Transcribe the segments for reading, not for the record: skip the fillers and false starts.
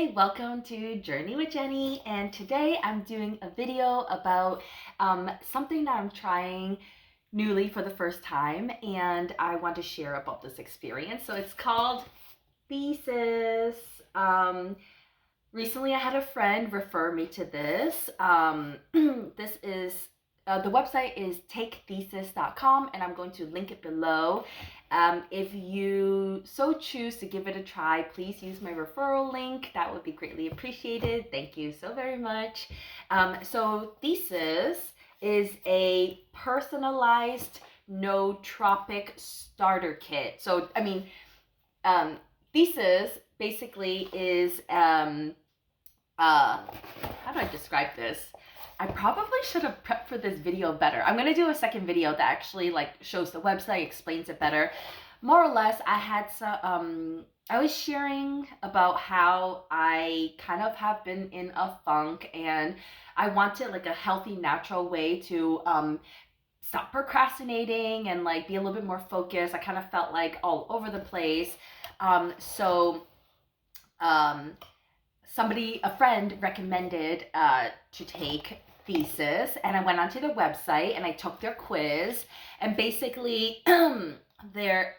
Hi, welcome to Journey with Jenny, and today I'm doing a video about something that I'm trying newly for the first time, and I want to share about this experience. So it's called Thesis. Recently I had a friend refer me to this. This is the website is takethesis.com, and I'm going to link it below. If you so choose to give it a try, please use my referral link. That would be greatly appreciated. Thank you so very much. So Thesis is a personalized nootropic starter kit. So, Thesis basically is, how do I describe this? I probably should have prepped for this video better. I'm gonna do a second video that actually shows the website, explains it better. More or less, I was sharing about how I kind of have been in a funk, and I wanted a healthy, natural way to stop procrastinating and be a little bit more focused. I kind of felt all over the place. A friend recommended to take Thesis, and I went onto the website and I took their quiz, and basically their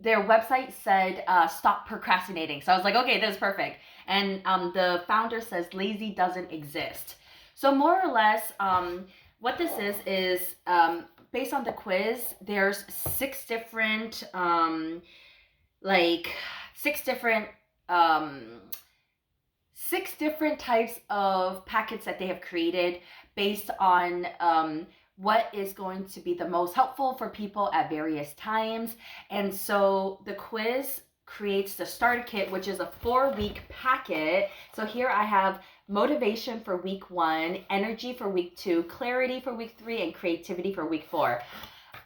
website said stop procrastinating. So I was like, okay, this is perfect. And the founder says lazy doesn't exist. So more or less, what this is based on the quiz, there's six different six different types of packets that they have created based on what is going to be the most helpful for people at various times. And so the quiz creates the starter kit, which is a 4-week packet. So here I have motivation for week 1, energy for week 2, clarity for week 3, and creativity for week 4.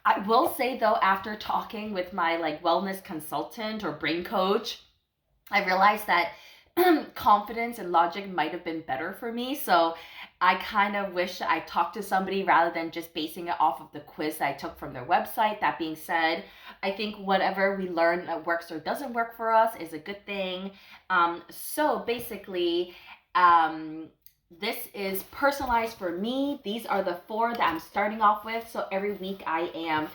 I will say though, after talking with my wellness consultant or brain coach, I realized that confidence and logic might have been better for me. So I kind of wish I talked to somebody rather than just basing it off of the quiz that I took from their website. That being said, I think whatever we learn that works or doesn't work for us is a good thing. So basically, this is personalized for me. These are the 4 that I'm starting off with. So every week I am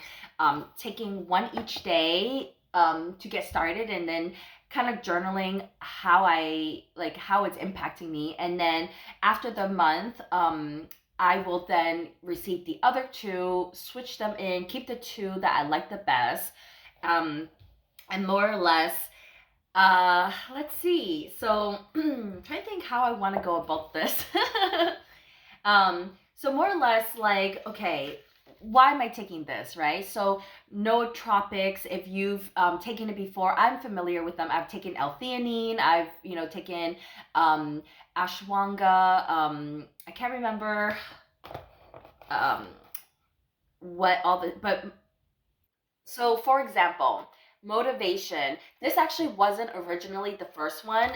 taking one each day to get started, and then kind of journaling how it's impacting me. And then after the month, I will then receive the other 2, switch them in, keep the 2 that I like the best. And more or less, let's see. So I'm trying to think how I want to go about this. So more or less okay, why am I taking this, right? So nootropics, if you've taken it before, I'm familiar with them. I've taken L-theanine, I've taken ashwagandha, I can't remember what all the, but so for example, motivation, this actually wasn't originally the first one.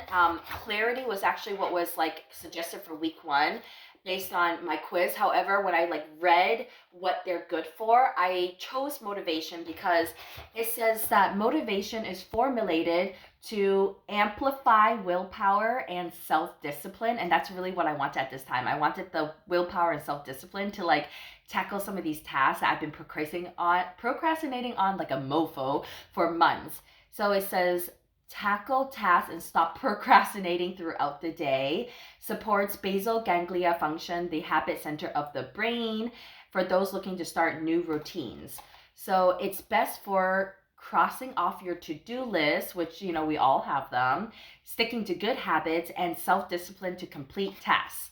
Clarity was actually what was suggested for week 1 based on my quiz. However, when I read what they're good for, I chose motivation because it says that motivation is formulated to amplify willpower and self-discipline, and that's really what I wanted at this time. I wanted the willpower and self-discipline to tackle some of these tasks that I've been procrastinating on like a mofo for months. So it says tackle tasks and stop procrastinating throughout the day, supports basal ganglia function, the habit center of the brain, for those looking to start new routines. So it's best for crossing off your to-do list, which we all have them, sticking to good habits, and self-discipline to complete tasks.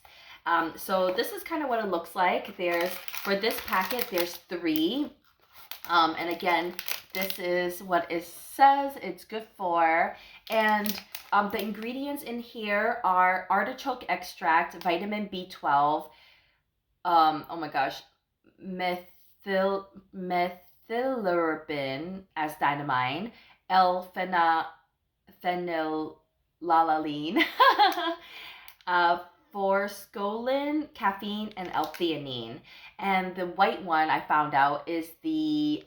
So this is kind of what it looks like. For this packet, there's 3. And again, this is what it says it's good for. And the ingredients in here are artichoke extract, vitamin B12, oh my gosh, methylrubin as dynamine, L-phenylalanine, forskolin, caffeine, and L-theanine. And the white one I found out is the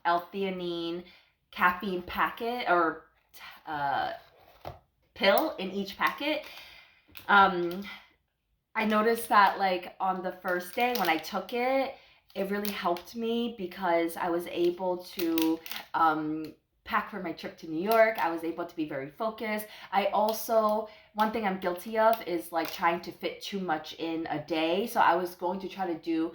L-theanine caffeine packet or pill in each packet. I noticed that like on the first day when I took it, it really helped me because I was able to pack for my trip to New York. I was able to be very focused. I also, one thing I'm guilty of is like trying to fit too much in a day. So I was going to try to do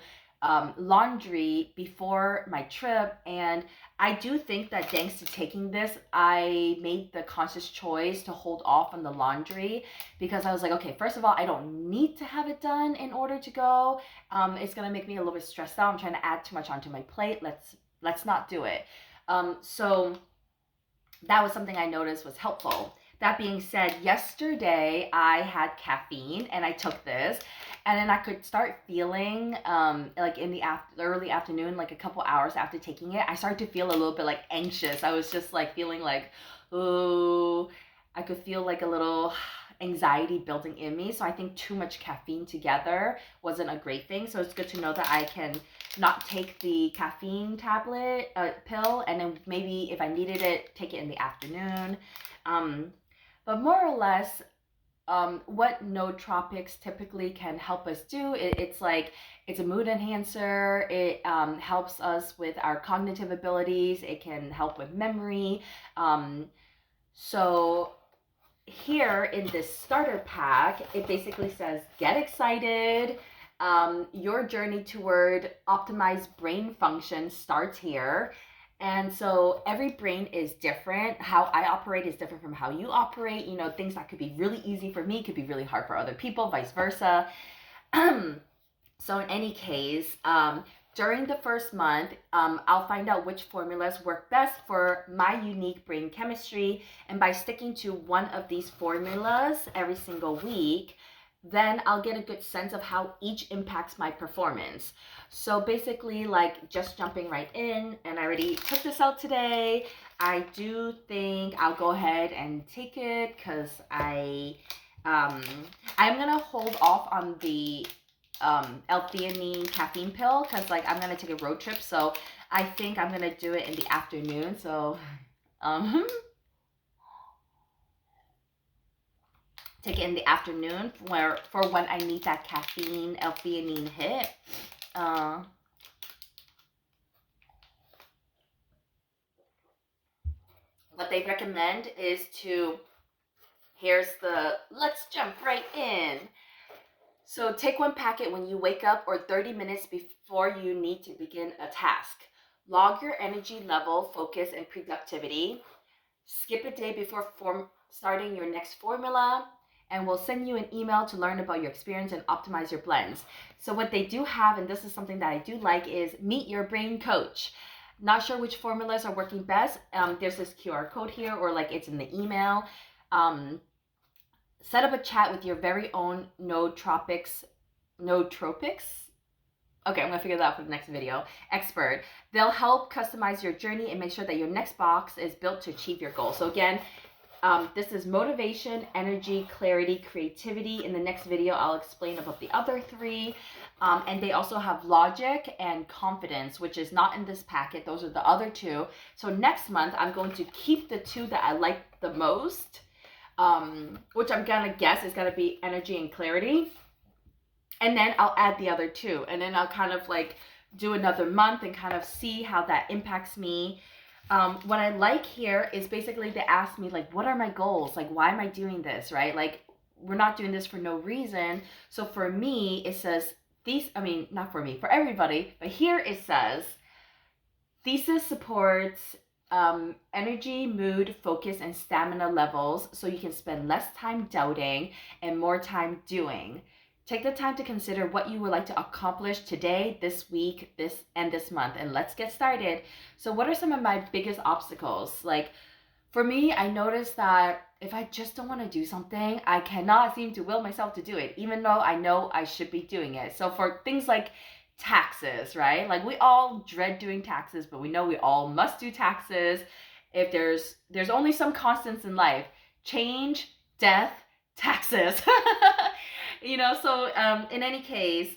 laundry before my trip, and I do think that thanks to taking this, I made the conscious choice to hold off on the laundry because I was like, okay, first of all, I don't need to have it done in order to go. It's gonna make me a little bit stressed out. I'm trying to add too much onto my plate. Let's not do it. So that was something I noticed was helpful. That being said, yesterday I had caffeine and I took this, and then I could start feeling like in the early afternoon, like a couple hours after taking it, I started to feel a little bit like anxious. I was just like feeling like, oh, I could feel like a little anxiety building in me. So I think too much caffeine together wasn't a great thing. So it's good to know that I can not take the caffeine tablet pill, and then maybe if I needed it, take it in the afternoon. But more or less, what nootropics typically can help us do, it's like it's a mood enhancer. It helps us with our cognitive abilities. It can help with memory. So here in this starter pack, it basically says, get excited. Your journey toward optimized brain function starts here. And so every brain is different. How I operate is different from how you operate. You know, things that could be really easy for me could be really hard for other people, vice versa. So in any case, during the first month, I'll find out which formulas work best for my unique brain chemistry. And by sticking to one of these formulas every single week, then I'll get a good sense of how each impacts my performance. So basically, like just jumping right in, and I already took this out today. I do think I'll go ahead and take it because I'm gonna hold off on the L-theanine caffeine pill because like I'm gonna take a road trip, so I think I'm gonna do it in the afternoon. So take it in the afternoon for when I need that caffeine L-theanine hit. What they recommend is let's jump right in. So take one packet when you wake up or 30 minutes before you need to begin a task. Log your energy level, focus, and productivity. Skip a day before starting your next formula, and we'll send you an email to learn about your experience and optimize your blends. So what they do have, and this is something that I do like, is meet your brain coach. Not sure which formulas are working best. There's this QR code here, or like it's in the email. Set up a chat with your very own nootropics. Okay, I'm gonna figure that out for the next video. Expert. They'll help customize your journey and make sure that your next box is built to achieve your goal. So again, this is motivation, energy, clarity, creativity. In the next video, I'll explain about the other three. And they also have logic and confidence, which is not in this packet. Those are the other two. So next month, I'm going to keep the two that I like the most, which I'm gonna guess is gonna be energy and clarity. And then I'll add the other two. And then I'll kind of like do another month and kind of see how that impacts me. What I like here is basically they ask me like, what are my goals? Like, why am I doing this, right? Like, we're not doing this for no reason. So for me, it says, not for me, for everybody, but here it says, Thesis supports energy, mood, focus, and stamina levels so you can spend less time doubting and more time doing. Take the time to consider what you would like to accomplish today, this week, this month, and let's get started. So what are some of my biggest obstacles? Like for me, I noticed that if I just don't want to do something, I cannot seem to will myself to do it, even though I know I should be doing it. So for things like taxes, right? Like we all dread doing taxes, but we know we all must do taxes. If there's only some constants in life: change, death, taxes. You know, so in any case,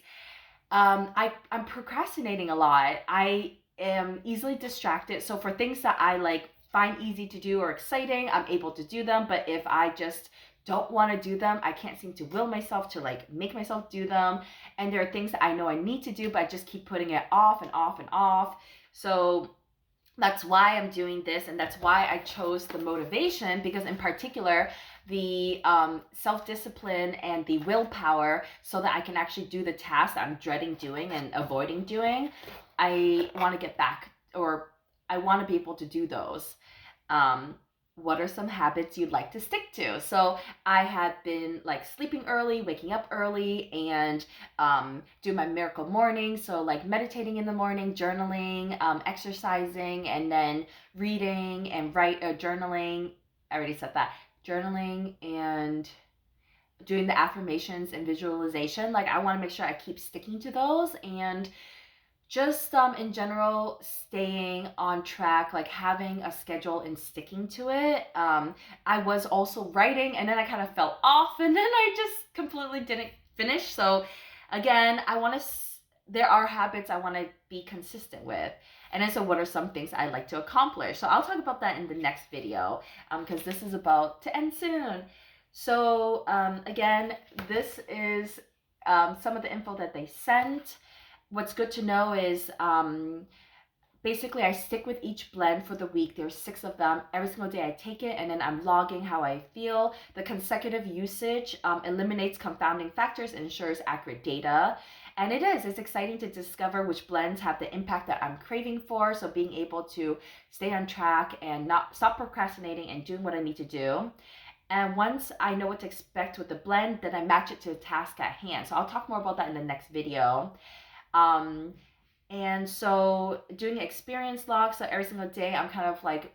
I'm procrastinating a lot. I am easily distracted. So for things that I like find easy to do or exciting, I'm able to do them. But if I just don't want to do them, I can't seem to will myself to like make myself do them. And there are things that I know I need to do, but I just keep putting it off and off and off. So that's why I'm doing this, and that's why I chose the motivation, because in particular, the self-discipline and the willpower, so that I can actually do the tasks that I'm dreading doing and avoiding doing. I want to get back, or I want to be able to do those. Um, what are some habits you'd like to stick to? So I had been like sleeping early, waking up early, and do my miracle morning. So like meditating in the morning, journaling, exercising, and then reading and journaling. I already said that. Journaling and doing the affirmations and visualization. Like I want to make sure I keep sticking to those, and just in general, staying on track, like having a schedule and sticking to it. I was also writing, and then I kind of fell off, and then I just completely didn't finish. So again, I want to there are habits I want to be consistent with. And then, so what are some things I like to accomplish? So I'll talk about that in the next video, because this is about to end soon. So again, this is some of the info that they sent. What's good to know is basically I stick with each blend for the week. There's 6 of them. Every single day I take it, and then I'm logging how I feel. The consecutive usage eliminates confounding factors and ensures accurate data. And it's exciting to discover which blends have the impact that I'm craving for. So being able to stay on track and not stop procrastinating and doing what I need to do. And once I know what to expect with the blend, then I match it to the task at hand. So I'll talk more about that in the next video. And so doing experience logs, so every single day I'm kind of like